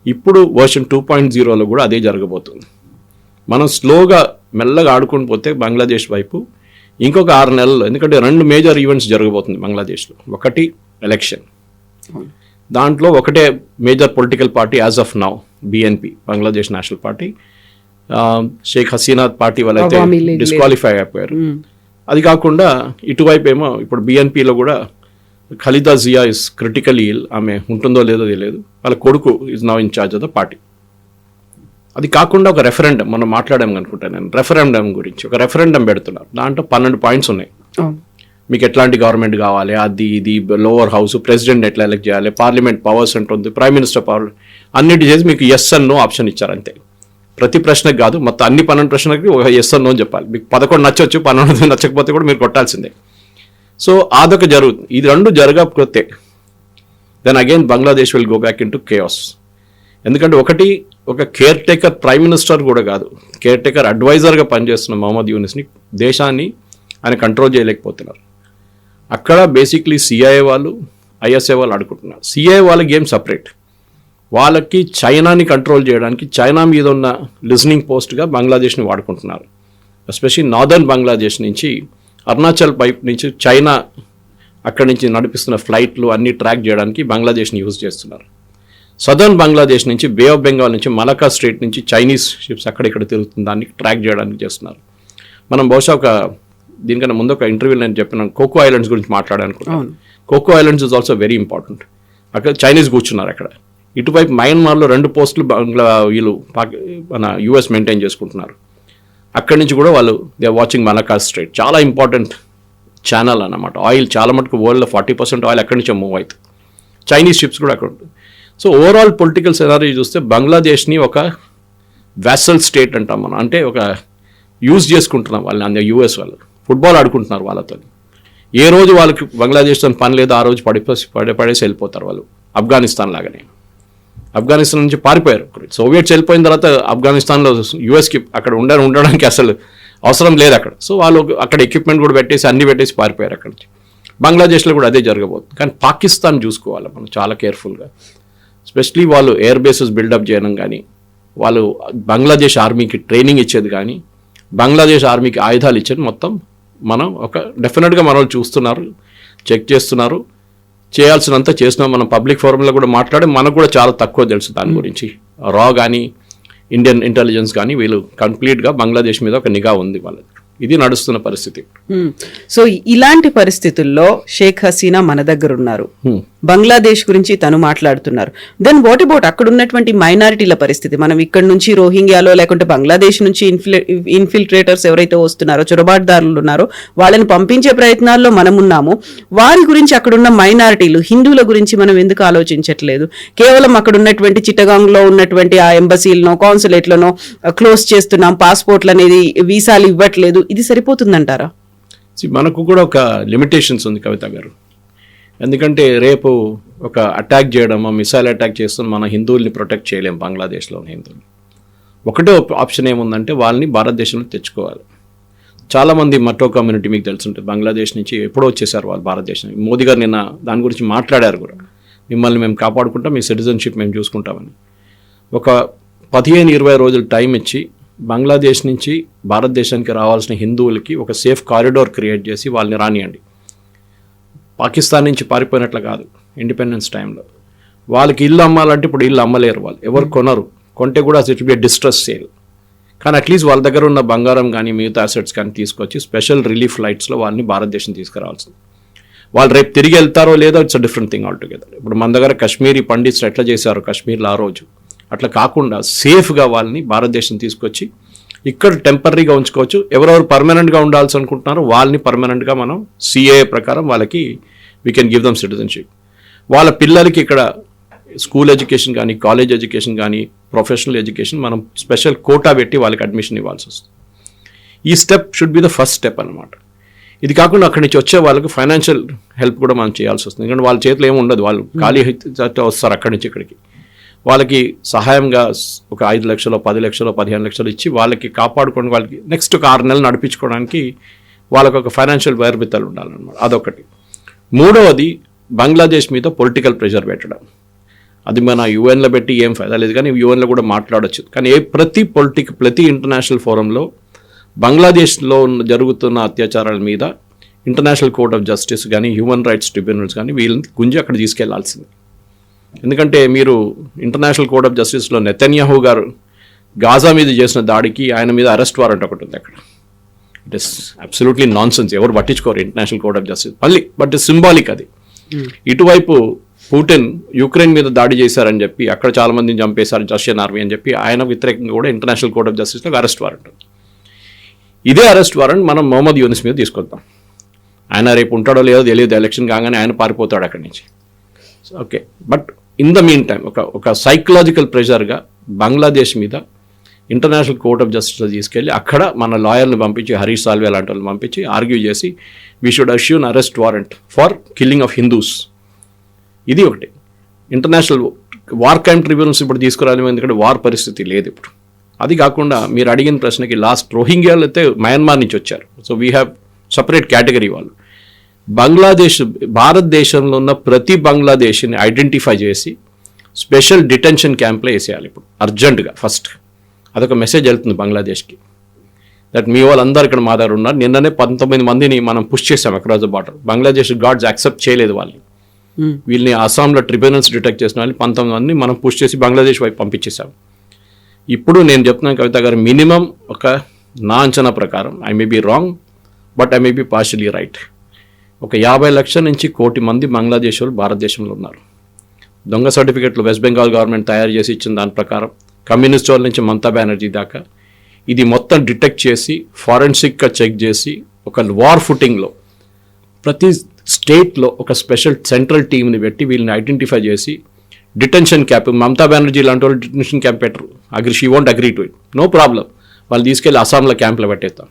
S3: ఇప్పుడు వర్షన్ 2.0లో కూడా అదే జరగబోతుంది. మనం స్లోగా మెల్లగా ఆడుకుని పోతే బంగ్లాదేశ్ వైపు ఇంకొక 6 నెలల్లో, ఎందుకంటే 2 మేజర్ ఈవెంట్స్ జరగబోతుంది బంగ్లాదేశ్లో. ఒకటి ఎలక్షన్, దాంట్లో ఒకటే major political party as of now BNP, Bangladesh National Party. Sheikh Hasina party వాళ్ళైతే డిస్క్వాలిఫై అయిపోయారు. అది కాకుండా ఇటువైపు ఏమో ఇప్పుడు BNPలో కూడా Khaleda Zia is critically ill, ఆమె ఉంటుందో లేదో తెలియదు, వాళ్ళ కొడుకు is now in charge of the party. అది కాకుండా ఒక రెఫరెండం మనం మాట్లాడాము అనుకుంటాను నేను, రెఫరెండం గురించి ఒక రెఫరెండం పెడుతున్నారు. దాంట్లో 12 పాయింట్స్ ఉన్నాయి. మీకు ఎట్లాంటి గవర్నమెంట్ కావాలి, అది ఇది, లోవర్ హౌస్, ప్రెసిడెంట్ ఎట్లా ఎలక్ట్ చేయాలి, పార్లమెంట్ పవర్స్ ఉంటుంది, ప్రైమ్ మినిస్టర్ పవర్, అన్నిటి చేసి మీకు ఎస్ అండ్ నో ఆప్షన్ ఇచ్చారు అంతే. ప్రతి ప్రశ్నకు కాదు, మొత్తం అన్ని 12 ప్రశ్నలకి ఒక ఎస్ అండ్ నో అని చెప్పాలి. మీకు 11 నచ్చవచ్చు, 12 నచ్చకపోతే కూడా మీరు కొట్టాల్సిందే. సో అదొక జరుగుతుంది. ఇది 2 జరగకపోతే then again Bangladesh will go back into chaos. ఎందుకంటే ఒక కేర్ టేకర్ ప్రైమ్ మినిస్టర్ కూడా కాదు, కేర్ టేకర్ అడ్వైజర్గా పనిచేస్తున్న మహమ్మద్ యూనిస్ని దేశాన్ని ఆయన కంట్రోల్ చేయలేకపోతున్నారు. అక్కడ బేసిక్లీ CIA వాళ్ళు, ISA వాళ్ళు ఆడుకుంటున్నారు. CIA వాళ్ళ గేమ్ సపరేట్. వాళ్ళకి చైనాని కంట్రోల్ చేయడానికి చైనా మీద ఉన్న లిజనింగ్ పోస్ట్గా బంగ్లాదేశ్ని వాడుకుంటున్నారు. ఎస్పెషల్లీ నార్దర్న్ బంగ్లాదేశ్ నుంచి అరుణాచల్ పైప్ నుంచి చైనా అక్కడి నుంచి నడిపిస్తున్న ఫ్లైట్లు అన్నీ ట్రాక్ చేయడానికి బంగ్లాదేశ్ని యూజ్ చేస్తున్నారు. సదర్న్ బంగ్లాదేశ్ నుంచి బే ఆఫ్ బెంగాల్ నుంచి మలకా స్ట్రేట్ నుంచి చైనీస్ షిప్స్ అక్కడిక్కడ తిరుగుతుంది, దాన్ని ట్రాక్ చేయడానికి చేస్తున్నారు. మనం బహుశా దీనికన్నా ముందు ఒక ఇంటర్వ్యూలో నేను చెప్పినాను, కోకో ఐలాండ్స్ గురించి మాట్లాడాలనుకుంటున్నాను. Coco Islands is also very important. అక్కడ చైనీస్ కూర్చున్నారు అక్కడ. ఇటువైపు మయన్మార్లో 2 పోస్టులు వీళ్ళు మన US మెయింటైన్ చేసుకుంటున్నారు. అక్కడి నుంచి కూడా వాళ్ళు they are watching Malacca Strait, చాలా ఇంపార్టెంట్ ఛానల్ అన్నమాట. ఆయిల్ చాలా మటుకు వరల్డ్లో 40% ఆయిల్ అక్కడి నుంచే మూవ్ అవుతుంది. చైనీస్ షిప్స్ కూడా అక్కడ ఉంటుంది. సో ఓవరాల్ పొలిటికల్ సెనారీ చూస్తే బంగ్లాదేశ్ని ఒక వ్యాసల్ స్టేట్ అంటాం మనం, అంటే ఒక యూజ్ చేసుకుంటున్నాం వాళ్ళని. US వాళ్ళు ఫుట్బాల్ ఆడుకుంటున్నారు వాళ్ళతో. ఏ రోజు వాళ్ళకి బంగ్లాదేశ్తో పని లేదు ఆ రోజు పడేసి వెళ్ళిపోతారు వాళ్ళు. ఆఫ్ఘనిస్తాన్ లాగానే, ఆఫ్ఘనిస్తాన్ నుంచి పారిపోయారు. సోవియట్స్ వెళ్ళిపోయిన తర్వాత ఆఫ్ఘనిస్తాన్లో USకి అక్కడ ఉండడానికి అసలు అవసరం లేదు అక్కడ. సో వాళ్ళు అక్కడ ఎక్విప్మెంట్ కూడా పెట్టేసి అన్ని పెట్టేసి పారిపోయారు అక్కడి నుంచి. బంగ్లాదేశ్లో కూడా అదే జరగబోతుంది. కానీ పాకిస్తాన్ చూసుకోవాలి మనం చాలా కేర్ఫుల్గా. ఎస్పెషలీ వాళ్ళు ఎయిర్ బేసెస్ బిల్డప్ చేయడం కానీ, వాళ్ళు బంగ్లాదేశ్ ఆర్మీకి ట్రైనింగ్ ఇచ్చేది కానీ, బంగ్లాదేశ్ ఆర్మీకి ఆయుధాలు ఇచ్చేది మొత్తం మనం డెఫినెట్గా మన వాళ్ళు చూస్తున్నారు, చెక్ చేస్తున్నారు. చేయాల్సినంత చేసినాం. మనం పబ్లిక్ ఫోరంలో కూడా మాట్లాడి మనకు కూడా చాలా తక్కువ తెలుసు దాని గురించి. రా కానీ ఇండియన్ ఇంటెలిజెన్స్ కానీ వీళ్ళు కంప్లీట్గా బంగ్లాదేశ్ మీద ఒక నిఘా ఉంది వాళ్ళది. ఇది నడుస్తున్న పరిస్థితి.
S2: సో ఇలాంటి పరిస్థితుల్లో షేక్ హసీనా మన దగ్గర ఉన్నారు, బంగ్లాదేశ్ గురించి తను మాట్లాడుతున్నారు. దెన్ వాట్ అబౌట్ అక్కడ ఉన్నటువంటి మైనారిటీల పరిస్థితి? మనం ఇక్కడ నుంచి రోహింగ్యాలో లేకుంటే బంగ్లాదేశ్ నుంచి ఇన్ఫిల్ట్రేటర్స్ ఎవరైతే వస్తున్నారో, చొరబాటుదారులు ఉన్నారో, వాళ్ళని పంపించే ప్రయత్నాల్లో మనం ఉన్నాము. వారి గురించి అక్కడున్న మైనారిటీలు హిందువుల గురించి మనం ఎందుకు ఆలోచించట్లేదు? కేవలం అక్కడ ఉన్నటువంటి చిట్టగాంగ్లో ఉన్నటువంటి ఆ ఎంబసీలనో కాన్సులేట్లనో క్లోజ్ చేస్తున్నాం, పాస్పోర్ట్లు అనేది వీసాలు ఇవ్వట్లేదు, ఇది సరిపోతుందంటారా?
S3: మనకు కూడా ఒక లిమిటేషన్స్ ఉంది కవిత గారు. ఎందుకంటే రేపు ఒక అటాక్ చేయడం, మిసైల్ అటాక్ చేస్తున్న మన హిందువుల్ని ప్రొటెక్ట్ చేయలేం. బంగ్లాదేశ్లోని హిందువులు ఒకటే ఆప్షన్ ఏముందంటే వాళ్ళని భారతదేశంలో తెచ్చుకోవాలి. చాలామంది మటో కమ్యూనిటీ మీకు తెలుసుంటుంది, బంగ్లాదేశ్ నుంచి ఎప్పుడో వచ్చేసారు వాళ్ళు భారతదేశం. మోదీ గారు నిన్న దాని గురించి మాట్లాడారు కూడా, మిమ్మల్ని మేము కాపాడుకుంటాం, మీ సిటిజన్షిప్ మేము చూసుకుంటామని. ఒక 15-20 రోజులు టైం ఇచ్చి బంగ్లాదేశ్ నుంచి భారతదేశానికి రావాల్సిన హిందువులకి ఒక సేఫ్ కారిడోర్ క్రియేట్ చేసి వాళ్ళని రానియండి. పాకిస్తాన్ నుంచి పారిపోయినట్లు కాదు. ఇండిపెండెన్స్ టైంలో వాళ్ళకి ఇల్లు అమ్మాలంటే ఇప్పుడు ఇల్లు అమ్మలేరు, వాళ్ళు ఎవరు కొనరు, కొంటే కూడా ఇట్ బి డిస్ట్రెస్ సేల్. కానీ అట్లీస్ట్ వాళ్ళ దగ్గర ఉన్న బంగారం కానీ మిగతా అసెట్స్ కానీ తీసుకొచ్చి స్పెషల్ రిలీఫ్ ఫ్లైట్స్లో వాళ్ళని భారతదేశం తీసుకురావాల్సింది. వాళ్ళు రేపు తిరిగి వెళ్తారో లేదో it's a different thing altogether. ఇప్పుడు మన దగ్గర కాశ్మీరీ పండిట్స్ ఎట్లా చేశారు కాశ్మీర్లో ఆ రోజు, అట్లా కాకుండా సేఫ్గా వాళ్ళని భారతదేశం తీసుకొచ్చి ఇక్కడ టెంపరీగా ఉంచుకోవచ్చు. ఎవరెవరు పర్మనెంట్గా ఉండాల్సి అనుకుంటున్నారో వాళ్ళని పర్మనెంట్గా మనం సిఏఏ ప్రకారం వాళ్ళకి we can give them citizenship. వాళ్ళ పిల్లలకి ఇక్కడ స్కూల్ ఎడ్యుకేషన్ కానీ, కాలేజ్ ఎడ్యుకేషన్ కానీ, ప్రొఫెషనల్ ఎడ్యుకేషన్ మనం స్పెషల్ కోటా పెట్టి వాళ్ళకి అడ్మిషన్ ఇవ్వాల్సి వస్తుంది. ఈ step should be the first step అనమాట. ఇది కాకుండా అక్కడి నుంచి వచ్చే వాళ్ళకి ఫైనాన్షియల్ హెల్ప్ కూడా మనం చేయాల్సి వస్తుంది. ఎందుకంటే వాళ్ళ చేతిలో ఏమి ఉండదు, వాళ్ళు ఖాళీ వస్తారు అక్కడి నుంచి ఇక్కడికి. వాళ్ళకి సహాయంగా ఒక 5 లక్షలు, 10 లక్షలు, 15 లక్షలు ఇచ్చి వాళ్ళకి కాపాడుకొని వాళ్ళకి నెక్స్ట్ ఒక 6 నెలలు నడిపించుకోవడానికి వాళ్ళకి ఒక ఫైనాన్షియల్ వైర్బిత్తలు ఉండాలన్నమాట. అదొకటి. మూడవది బంగ్లాదేశ్ మీద పొలిటికల్ ప్రెషర్ పెట్టడం. అది మన యూఎన్లో పెట్టి ఏం ఫైదా లేదు, కానీ యూఎన్లో కూడా మాట్లాడచ్చు. కానీ ప్రతి ఇంటర్నేషనల్ ఫోరంలో బంగ్లాదేశ్లో జరుగుతున్న అత్యాచారాల మీద ఇంటర్నేషనల్ కోర్ట్ ఆఫ్ జస్టిస్ కానీ, హ్యూమన్ రైట్స్ ట్రిబ్యునల్స్ కానీ వీళ్ళని గుంజి అక్కడ తీసుకెళ్లాల్సింది. ఎందుకంటే మీరు ఇంటర్నేషనల్ కోర్ట్ ఆఫ్ జస్టిస్లో నెతన్యాహు గారు గాజా మీద చేసిన దాడికి ఆయన మీద అరెస్ట్ వారెంట్ ఒకటి ఉంది అక్కడ. It is absolutely non sense, ఎవరు పట్టించుకోరు ఇంటర్నేషనల్ కోర్ట్ ఆఫ్ జస్టిస్ మళ్ళీ. బట్ సింబాలిక్ అది. ఇటువైపు పుటిన్ యుక్రెయిన్ మీద దాడి చేశారని చెప్పి అక్కడ చాలా మందిని చంపేశారు రష్యన్ ఆర్మీ అని చెప్పి ఆయన వ్యతిరేకంగా కూడా ఇంటర్నేషనల్ కోర్ట్ ఆఫ్ జస్టిస్లో అరెస్ట్ వారెంట్. ఇదే అరెస్ట్ వారెంట్ మనం మొహమ్మద్ యూనిస్ మీద తీసుకొద్దాం. ఆయన రేపు ఉంటాడో లేదో తెలియదు, ఎలక్షన్ కాగానే ఆయన పారిపోతాడు అక్కడి నుంచి. Okay, but in the mean time ఒక సైకలాజికల్ ప్రెషర్గా బంగ్లాదేశ్ మీద ఇంటర్నేషనల్ కోర్ట్ ఆఫ్ జస్టిస్లో తీసుకెళ్ళి అక్కడ మన లాయర్ని పంపించి, హరీష్ సాల్వే లాంటి వాళ్ళని పంపించి ఆర్గ్యూ చేసి we should issue an arrest warrant for killing of Hindus. ఇది ఒకటి. ఇంటర్నేషనల్ వార్ క్రైమ్ ట్రిబ్యునల్స్ ఇప్పుడు తీసుకురాలి, ఎందుకంటే వార్ పరిస్థితి లేదు ఇప్పుడు. అది కాకుండా మీరు అడిగిన ప్రశ్నకి లాస్ట్ రోహింగ్యాలు అయితే మయన్మార్ నుంచి వచ్చారు. So we have separate category వాళ్ళు. భారతదేశంలో ఉన్న ప్రతి బంగ్లాదేశ్ని ఐడెంటిఫై చేసి స్పెషల్ డిటెన్షన్ క్యాంప్లో వేసేయాలి ఇప్పుడు అర్జెంటుగా. ఫస్ట్ అదొక మెసేజ్ వెళ్తుంది బంగ్లాదేశ్కి, దట్ మీ వాళ్ళందరూ ఇక్కడ మా దగ్గర ఉన్నారు. నిన్ననే 19 మందిని మనం పుష్ చేసాం across the border. Bangladesh guards accept చేయలేదు వాళ్ళని. వీళ్ళని అస్సాంలో ట్రిబ్యునల్స్ డిటెక్ట్ చేసిన వాళ్ళని 19 మందిని మనం పుష్ చేసి బంగ్లాదేశ్ వైపు పంపించేసాం. ఇప్పుడు నేను చెప్తున్నాను కవిత గారు, మినిమం ఒక నా అంచనా ప్రకారం, I may be wrong but I may be partially right, ఒక 50 లక్షల నుంచి 1 కోటి మంది బంగ్లాదేశ్ వాళ్ళు భారతదేశంలో ఉన్నారు. దొంగ సర్టిఫికెట్లు వెస్ట్ బెంగాల్ గవర్నమెంట్ తయారు చేసి ఇచ్చిన దాని ప్రకారం కమ్యూనిస్ట్ వాళ్ళ నుంచి మమతా బెనర్జీ దాకా ఇది మొత్తం డిటెక్ట్ చేసి ఫారెన్సిక్గా చెక్ చేసి ఒక వార్ ఫుటింగ్లో ప్రతి స్టేట్లో ఒక స్పెషల్ సెంట్రల్ టీమ్ని పెట్టి వీళ్ళని ఐడెంటిఫై చేసి డిటెన్షన్ క్యాంప్, మమతా బెనర్జీ లాంటి వాళ్ళు డిటెన్షన్ క్యాంప్ పెట్టరు, she won't agree to it, no problem. వాళ్ళు తీసుకెళ్ళి అస్సాంలో క్యాంప్లో పెట్టేస్తాం,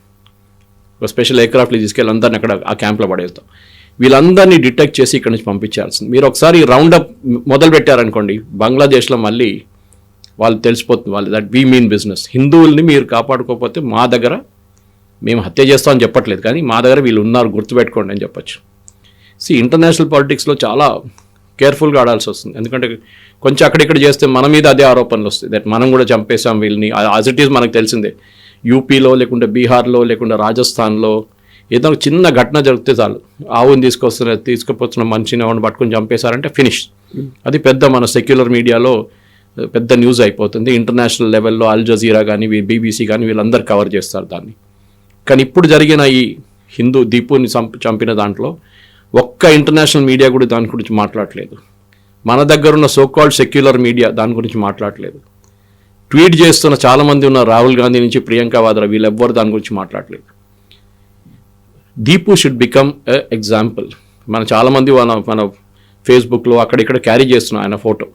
S3: ఒక స్పెషల్ ఎయిర్క్రాఫ్ట్లో తీసుకెళ్ళి అందరిని అక్కడ ఆ క్యాంప్లో పడేస్తాం. వీళ్ళందరినీ డిటెక్ట్ చేసి ఇక్కడ నుంచి పంపించాల్సింది. మీరు ఒకసారి రౌండప్ మొదలు పెట్టారనుకోండి, బంగ్లాదేశ్లో మళ్ళీ వాళ్ళు తెలిసిపోతుంది వాళ్ళు దట్ వీ మీన్ బిజినెస్. హిందువుల్ని మీరు కాపాడుకోకపోతే మా దగ్గర మేము హత్య చేస్తామని చెప్పట్లేదు, కానీ మా దగ్గర వీళ్ళు ఉన్నారు గుర్తుపెట్టుకోండి అని చెప్పచ్చు. ఇంటర్నేషనల్ పాలిటిక్స్లో చాలా కేర్ఫుల్గా ఆడాల్సి వస్తుంది. ఎందుకంటే కొంచెం అక్కడిక్కడ చేస్తే మన మీద అదే ఆరోపణలు వస్తాయి, దట్ మనం కూడా చంపేసాం వీళ్ళని. యాజ్ ఇట్ ఈస్ మనకు తెలిసిందే, యూపీలో బీహార్లో రాజస్థాన్లో ఏదో చిన్న ఘటన జరిగితే చాలు, ఆవుని తీసుకుపోతున్న మనిషిని ఆవుని పట్టుకొని చంపేశారంటే ఫినిష్. అది పెద్ద మన సెక్యులర్ మీడియాలో పెద్ద న్యూస్ అయిపోతుంది. ఇంటర్నేషనల్ లెవెల్లో అల్ జజీరా కానీ బీబీసీ కానీ వీళ్ళందరూ కవర్ చేస్తారు దాన్ని. కానీ ఇప్పుడు జరిగిన ఈ హిందూ దీపుని చంపిన దాంట్లో ఒక్క ఇంటర్నేషనల్ మీడియా కూడా దాని గురించి మాట్లాడలేదు. మన దగ్గర ఉన్న సోకాల్డ్ సెక్యులర్ మీడియా దాని గురించి మాట్లాడలేదు. ట్వీట్ చేస్తున్న చాలామంది ఉన్న రాహుల్ గాంధీ నుంచి ప్రియాంక వాద్రా వీళ్ళెవ్వరు దాని గురించి మాట్లాడలేదు. Deepu should become a example. మన చాలామంది మన ఫేస్బుక్లో అక్కడిక్కడ క్యారీ చేస్తున్నాం ఆయన ఫోటో,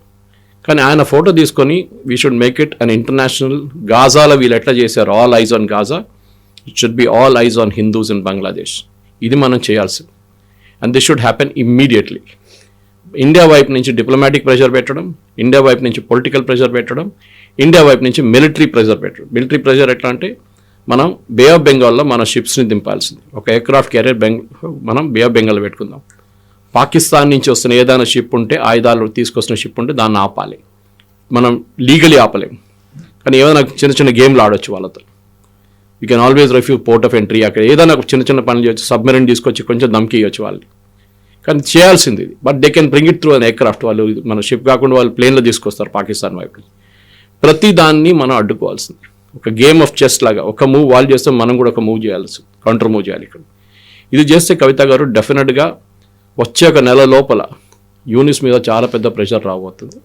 S3: కానీ ఆయన ఫోటో తీసుకొని we should make it an international. గాజాలో వీళ్ళు ఎట్లా చేశారు, all eyes on Gaza, it should be all eyes on Hindus in Bangladesh. ఇది మనం చేయాల్సింది. And this should happen immediately. India వైపు నుంచి డిప్లొమాటిక్ ప్రెషర్ పెట్టడం, ఇండియా వైపు నుంచి పొలిటికల్ ప్రెషర్ పెట్టడం, ఇండియా వైపు నుంచి మిలిటరీ ప్రెషర్ పెట్టడం. మిలిటరీ ప్రెషర్ ఎట్లా అంటే, మనం బే ఆఫ్ బెంగాల్లో మన షిప్స్ని దింపాల్సింది. ఒక ఎయిర్క్రాఫ్ట్ క్యారియర్ మనం బే ఆఫ్ బెంగాల్లో పెట్టుకుందాం. పాకిస్తాన్ నుంచి వస్తున్న ఏదైనా షిప్ ఉంటే, ఆయుధాలు తీసుకొస్తున్న షిప్ ఉంటే దాన్ని ఆపాలి. మనం లీగలీ ఆపలేం, కానీ ఏదైనా చిన్న గేమ్లు ఆడొచ్చు వాళ్ళతో. You can always refuse port of entry. అక్కడ ఏదైనా చిన్న పనులు చేయొచ్చు, సబ్మెరీన్ తీసుకొచ్చి కొంచెం దమ్కి ఇవ్వచ్చు వాళ్ళని. కానీ చేయాల్సింది ఇది. But they can bring it through an aircraft. వాళ్ళు మన షిప్ కాకుండా వాళ్ళు ప్లేన్లో తీసుకొస్తారు పాకిస్తాన్ వైపు. ప్రతి దాన్ని మనం అడ్డుకోవాల్సింది. ఒక గేమ్ ఆఫ్ చెస్ లాగా ఒక మూవ్ వాళ్ళు చేస్తే మనం కూడా ఒక మూవ్ చేయాల్సి, కౌంటర్ మూవ్ చేయాలి. ఇక్కడ ఇది చేస్తే కవిత గారు డెఫినెట్గా వచ్చే ఒక నెల లోపల యూనిస్ మీద చాలా పెద్ద ప్రెషర్ రాబోతుంది.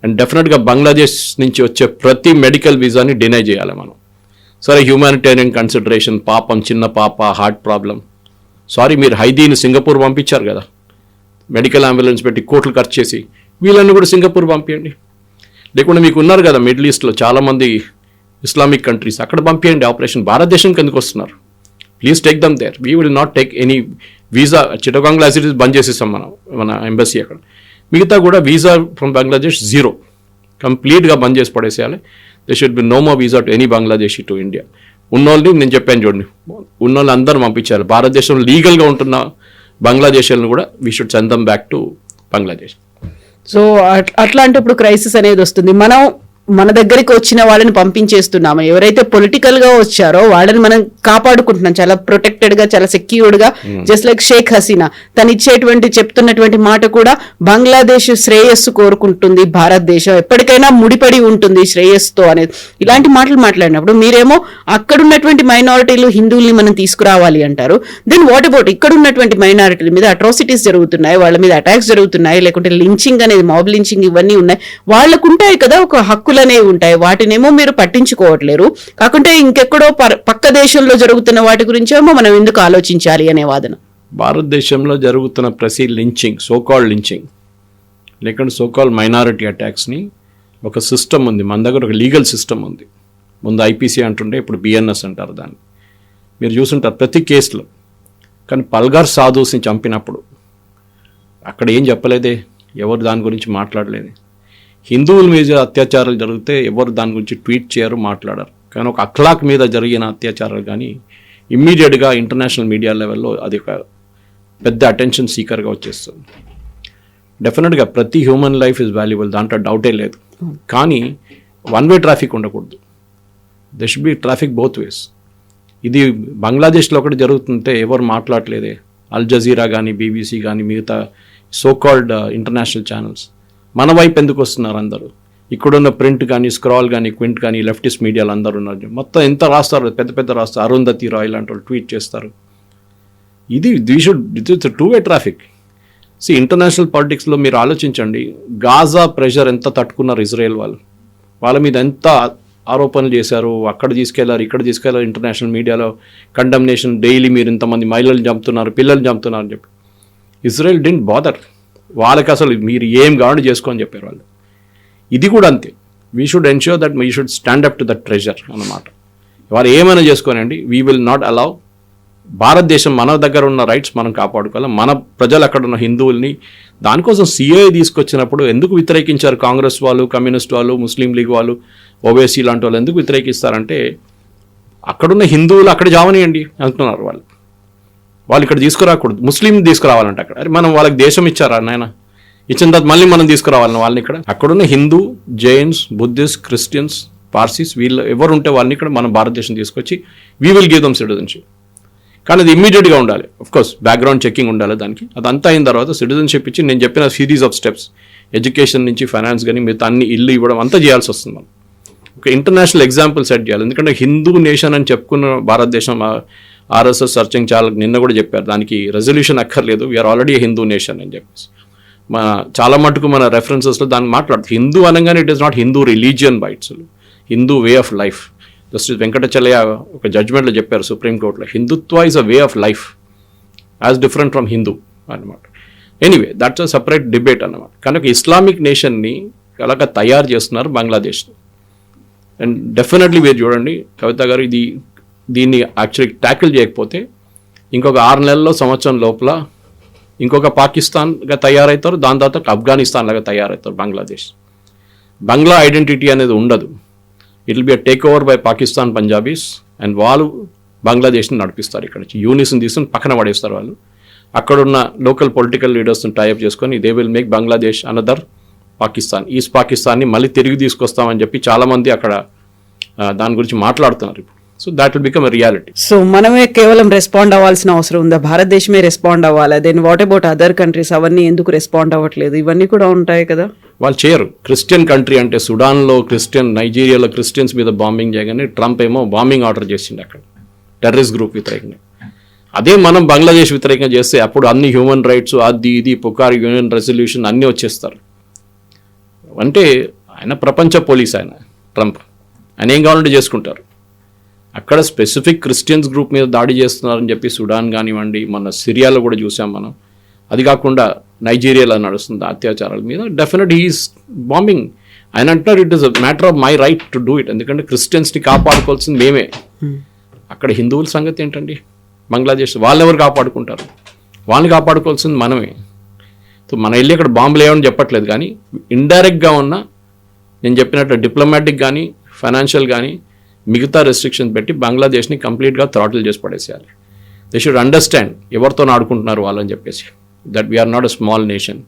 S3: అండ్ డెఫినెట్గా బంగ్లాదేశ్ నుంచి వచ్చే ప్రతి మెడికల్ వీసాని డినై చేయాలి మనం. సరే, హ్యూమానిటేరియన్ కన్సిడరేషన్, పాపం చిన్న పాప, హార్ట్ ప్రాబ్లం, సారీ మీరు హైదీని సింగపూర్ పంపించారు కదా, మెడికల్ అంబులెన్స్ పెట్టి కోట్లు ఖర్చు చేసి, వీళ్ళని కూడా సింగపూర్ పంపించండి. లేకుండా మీకు ఉన్నారు కదా మిడిల్ ఈస్ట్లో చాలామంది ఇస్లామిక్ కంట్రీస్, అక్కడ పంపించండి ఆపరేషన్. భారతదేశంకి ఎందుకు వస్తున్నారు? Please take them there. We will not take any visa. చిటగాంగ్లో యాసిటీస్ బంద్ చేసేసాం మన ఎంబసీ అక్కడ. మిగతా కూడా వీసా ఫ్రమ్ బంగ్లాదేశ్ జీరో, కంప్లీట్గా బంద్ చేసి పడేసేయాలి. There should be no more visa to any Bangladeshi to India. ఉన్నోళ్ళని నేను చెప్పాను చూడండి, ఉన్నోళ్ళు అందరూ పంపించాలి. భారతదేశంలో లీగల్గా ఉంటున్న బంగ్లాదేశీలను కూడా we should send dum back to Bangladesh.
S2: So అట్లాంటప్పుడు క్రైసిస్ అనేది వస్తుంది. మనం మన దగ్గరికి వచ్చిన వాళ్ళని పంపించేస్తున్నాము. ఎవరైతే పొలిటికల్ గా వచ్చారో వాళ్ళని మనం కాపాడుకుంటున్నాం చాలా ప్రొటెక్టెడ్ గా, చాలా సెక్యూర్డ్ గా. జస్ట్ లైక్ షేక్ హసీనా తను చెప్తున్నటువంటి మాట కూడా బంగ్లాదేశ్ శ్రేయస్సు కోరుకుంటుంది, భారతదేశం ఎప్పటికైనా ముడిపడి ఉంటుంది శ్రేయస్సుతో అనేది. ఇలాంటి మాటలు మాట్లాడినప్పుడు మీరేమో అక్కడ ఉన్నటువంటి మైనారిటీలు హిందువుల్ని మనం తీసుకురావాలి అంటారు. దెన్ వాట్ అబౌట్ ఇక్కడ ఉన్నటువంటి మైనారిటీల మీద అట్రాసిటీస్ జరుగుతున్నాయి, వాళ్ళ మీద అటాక్స్ జరుగుతున్నాయి, లేకుంటే లించింగ్ అనేది, మాబ్ లించింగ్ ఇవన్నీ ఉన్నాయి. వాళ్ళకు ఉంటాయి కదా ఒక హక్కులు అనేవి ఉంటాయి, వాటినేమో మీరు పట్టించుకోవట్లేరు. కాకుంటే ఇంకెక్కడో పక్క దేశంలో జరుగుతున్న వాటి గురించేమో మనం ఎందుకు ఆలోచించాలి అనే వాదన.
S3: భారతదేశంలో జరుగుతున్న ప్రతి లించింగ్, సోకాల్డ్ లించింగ్ లేకుంటే సోకాల్డ్ మైనారిటీ అటాక్స్ని ఒక సిస్టమ్ ఉంది మన దగ్గర, ఒక లీగల్ సిస్టమ్ ఉంది. ముందు ఐపీసీ అంటుండే, ఇప్పుడు బిఎన్ఎస్ అంటారు దాన్ని. మీరు చూసుంటారు ప్రతి కేసులో. కానీ పల్గార్ సాధుస్ని చంపినప్పుడు అక్కడ ఏం చెప్పలేదే, ఎవరు దాని గురించి మాట్లాడలేదు. హిందువుల మీద అత్యాచారాలు జరిగితే ఎవరు దాని గురించి ట్వీట్ చేయరు, మాట్లాడరు. కానీ ఒక అఖ్లాక్ మీద జరిగిన అత్యాచారాలు కానీ ఇమ్మీడియట్గా ఇంటర్నేషనల్ మీడియా లెవెల్లో అది ఒక పెద్ద అటెన్షన్ సీకర్గా వచ్చేస్తుంది. డెఫినెట్గా ప్రతి హ్యూమన్ లైఫ్ ఇస్ వాల్యుబుల్, దాంట్లో డౌటే లేదు. కానీ వన్ వే ట్రాఫిక్ ఉండకూడదు. They should B traffic both ways. ఇది బంగ్లాదేశ్లో ఒకటి జరుగుతుంటే ఎవరు మాట్లాడలేదే. అల్ జజీరా కానీ, బీబీసీ కానీ, మిగతా సోకాల్డ్ ఇంటర్నేషనల్ ఛానల్స్ మన వైపు ఎందుకు వస్తున్నారు అందరూ? ఇక్కడున్న ప్రింట్ కానీ, స్క్రాల్ కానీ, క్వింట్ కానీ, లెఫ్టిస్ట్ మీడియాలు అందరూ ఉన్నారు. మొత్తం ఎంత రాస్తారు, పెద్ద పెద్ద రాస్తారు. అరుంధతి రాయ్ లాంటి వాళ్ళు ట్వీట్ చేస్తారు. ఇది it's two way traffic. International పాలిటిక్స్లో మీరు ఆలోచించండి, గాజా ప్రెషర్ ఎంత తట్టుకున్నారు ఇజ్రాయెల్ వాళ్ళు. వాళ్ళ మీద ఎంత ఆరోపణలు చేశారు, అక్కడ తీసుకెళ్లారు, ఇక్కడ తీసుకెళ్లారు. ఇంటర్నేషనల్ మీడియాలో కండమ్నేషన్ డైలీ, మీరు ఇంతమంది మహిళలు చంపుతున్నారు, పిల్లలు చంపుతున్నారు అని చెప్పి. Israel didn't bother. వాళ్ళకి అసలు మీరు ఏం కావాలని చేసుకోని చెప్పారు వాళ్ళు. ఇది కూడా అంతే. We should ensure that we should stand up to that pressure అన్నమాట. వాళ్ళు ఏమైనా చేసుకోనండి, వీ విల్ నాట్ అలౌ. భారతదేశం మన దగ్గర ఉన్న రైట్స్ మనం కాపాడుకోవాలి. మన ప్రజలు అక్కడ ఉన్న హిందువుల్ని, దానికోసం సిఏఏ తీసుకొచ్చినప్పుడు ఎందుకు వ్యతిరేకించారు కాంగ్రెస్ వాళ్ళు, కమ్యూనిస్ట్ వాళ్ళు, ముస్లిం లీగ్ వాళ్ళు, ఓవైసీ లాంటి వాళ్ళు ఎందుకు వ్యతిరేకిస్తారంటే అక్కడున్న హిందువులు అక్కడ జావనియండి అంటున్నారు వాళ్ళు. వాళ్ళు ఇక్కడ తీసుకురాకూడదు, ముస్లిం తీసుకురావాలంటే అక్కడ. అరే మనం వాళ్ళకి దేశం ఇచ్చారా నాయన? ఇచ్చిన తర్వాత మళ్ళీ మనం తీసుకురావాలని వాళ్ళని ఇక్కడ. అక్కడున్న Hindu, Jains, Buddhist, Christians, Parsis వీళ్ళు ఎవరు ఉంటే వాళ్ళని ఇక్కడ మనం భారతదేశం తీసుకొచ్చి we will give them citizenship. కానీ అది ఇమ్మీడియట్గా ఉండాలి. కోర్స్ బ్యాక్గ్రౌండ్ చెకింగ్ ఉండాలి దానికి. అదంతా అయిన తర్వాత సిటిజన్షిప్ ఇచ్చి నేను చెప్పిన సిరీస్ ఆఫ్ స్టెప్స్, ఎడ్యుకేషన్ నుంచి ఫైనాన్స్ కానీ మిగతా అన్ని ఇల్లు ఇవ్వడం అంతా చేయాల్సి వస్తుంది. మనం ఒక ఇంటర్నేషనల్ ఎగ్జాంపుల్ సెట్ చేయాలి. ఎందుకంటే హిందూ నేషన్ అని చెప్పుకున్న భారతదేశం, ఆర్ఎస్ఎస్ సర్చింగ్ చాలా నిన్న కూడా చెప్పారు, దానికి రెజల్యూషన్ అక్కర్లేదు, వీఆర్ ఆల్రెడీ హిందూ నేషన్ అని చెప్పేసి. చాలా మటుకు మన రెఫరెన్సెస్లో దాన్ని మాట్లాడుతుంది. హిందూ అనగానే it is not Hindu religion but it's, Hindu way of life. Justice Venkatachaliah ఒక జడ్జ్మెంట్లో చెప్పారు సుప్రీంకోర్టులో, Hindutva is a way of life as different from Hindu అన్నమాట. Anyway that's a separate debate అన్నమాట. కనుక ఇస్లామిక్ నేషన్ని అలాగ తయారు చేస్తున్నారు బంగ్లాదేశ్ని. అండ్ డెఫినెట్లీ మీరు చూడండి కవిత గారు, దీన్ని యాక్చువల్లీ ట్యాకిల్ చేయకపోతే ఇంకొక 6 నెలల్లో, సంవత్సరం లోపల ఇంకొక పాకిస్తాన్గా తయారవుతారు. దాని తర్వాత ఆఫ్ఘనిస్తాన్ లాగా తయారవుతారు బంగ్లాదేశ్. బంగ్లా ఐడెంటిటీ అనేది ఉండదు. It will be a take over by Pakistan Punjabis. And వాళ్ళు బంగ్లాదేశ్ని నడిపిస్తారు. ఇక్కడ నుంచి యూనిస్ని తీసుకుని పక్కన పడేస్తారు వాళ్ళు. అక్కడున్న లోకల్ పొలిటికల్ లీడర్స్ని టైఅప్ చేసుకొని they will make Bangladesh another Pakistan, east పాకిస్తాన్ని మళ్ళీ తిరిగి తీసుకొస్తామని చెప్పి చాలామంది అక్కడ దాని గురించి మాట్లాడుతున్నారు ఇప్పుడు. So that will become a reality.
S2: So మనమే కేవలం రెస్పాండ్ అవ్వాల్సిన అవసరం ఉందా? భారతదేశమే రెస్పాండ్ అవ్వాలా? Then what about other countries? అవన్నీ ఎందుకు రెస్పాండ్ అవ్వట్లేదు? ఇవన్నీ కూడా ఉంటాయి కదా.
S3: వాళ్ళు చేయరు. క్రిస్టియన్ కంట్రీ అంటే సుడాన్లో క్రిస్టియన్, నైజీరియాలో క్రిస్టియన్స్ మీద బాంబింగ్ చేయగానే ట్రంప్ ఏమో బాంబింగ్ ఆర్డర్ చేసిండు అక్కడ, టెర్రరిస్ట్ గ్రూప్ వ్యతిరేకంగా. అదే మనం బంగ్లాదేశ్ వ్యతిరేకంగా చేస్తే అప్పుడు అన్ని హ్యూమన్ రైట్స్ అది ఇది పుకార్ యూనియన్ రెజల్యూషన్ అన్నీ వచ్చేస్తారు. అంటే ఆయన ప్రపంచ పోలీస్, ఆయన ట్రంప్, ఆయన ఏం కావాలంటే చేసుకుంటారు. అక్కడ స్పెసిఫిక్ క్రిస్టియన్స్ గ్రూప్ మీద దాడి చేస్తున్నారని చెప్పి సుడాన్ కానివ్వండి, మన సిరియాలో కూడా చూసాం మనం. అది కాకుండా నైజీరియాలో నడుస్తుంది అత్యాచారాల మీద. Definite is bombing. ఆయన అంటున్నారు it is a matter of my right to do it, ఎందుకంటే క్రిస్టియన్స్ని కాపాడుకోవాల్సింది మేమే. అక్కడ హిందువుల సంగతి ఏంటండి? బంగ్లాదేశ్ వాళ్ళు ఎవరు కాపాడుకుంటారు? వాళ్ళని కాపాడుకోవాల్సింది మనమే. సో మన వెళ్ళి అక్కడ బాంబులు లేవని చెప్పట్లేదు, కానీ ఇండైరెక్ట్గా ఉన్న నేను చెప్పినట్టు డిప్లొమాటిక్ కానీ ఫైనాన్షియల్ కానీ మిగతా రెస్ట్రిక్షన్స్ పెట్టి బంగ్లాదేశ్ని కంప్లీట్గా థ్రాటిల్ చేసి పడేసేయాలి. దే షుడ్ అండర్స్టాండ్ ఎవరితో ఆడుకుంటున్నారు వాళ్ళని చెప్పేసి, that we're not a small nation,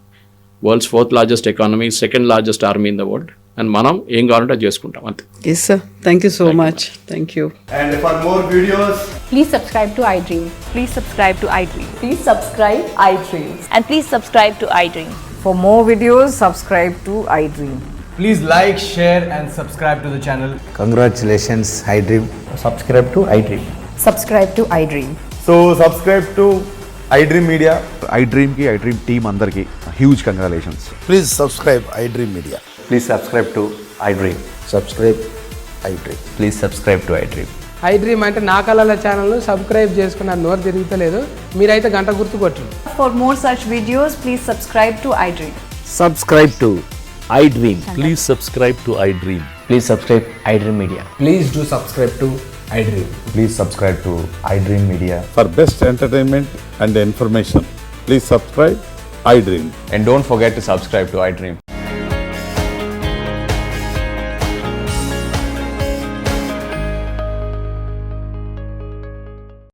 S3: world's 4th largest economy, 2nd largest army in the world, and మనం ఏం కావాలంటే అది చేసుకుంటాం అంతే.
S2: Yes sir, thank you so much. Thank you.
S4: And for more videos,
S5: Please subscribe to iDream.
S6: Please subscribe to iDream.
S5: Please subscribe iDream.
S6: And please subscribe to iDream.
S7: For more videos, subscribe to iDream.
S4: please like, share and subscribe to the channel.
S8: Congratulations, iDream.
S4: Subscribe to iDream.
S7: Subscribe to iDream.
S4: So subscribe to iDream Media.
S9: iDream ki iDream team అందరికి huge congratulations.
S8: Please subscribe iDream Media.
S10: Please subscribe to iDream.
S8: Subscribe iDream.
S10: Please subscribe to iDream.
S11: iDream అంటే నా కళల channel subscribe చేసుకున్న నోరు తిరుగుతలేదు, మీరైతే గంట గుర్తు కొట్టండి.
S5: For more such videos, please subscribe to iDream.
S10: Subscribe to iDream.
S9: Please subscribe to iDream.
S10: Please subscribe iDream Media.
S4: Please do subscribe to iDream.
S10: Please subscribe to iDream Media.
S9: For best entertainment and information, please subscribe iDream.
S10: And don't forget to subscribe to iDream.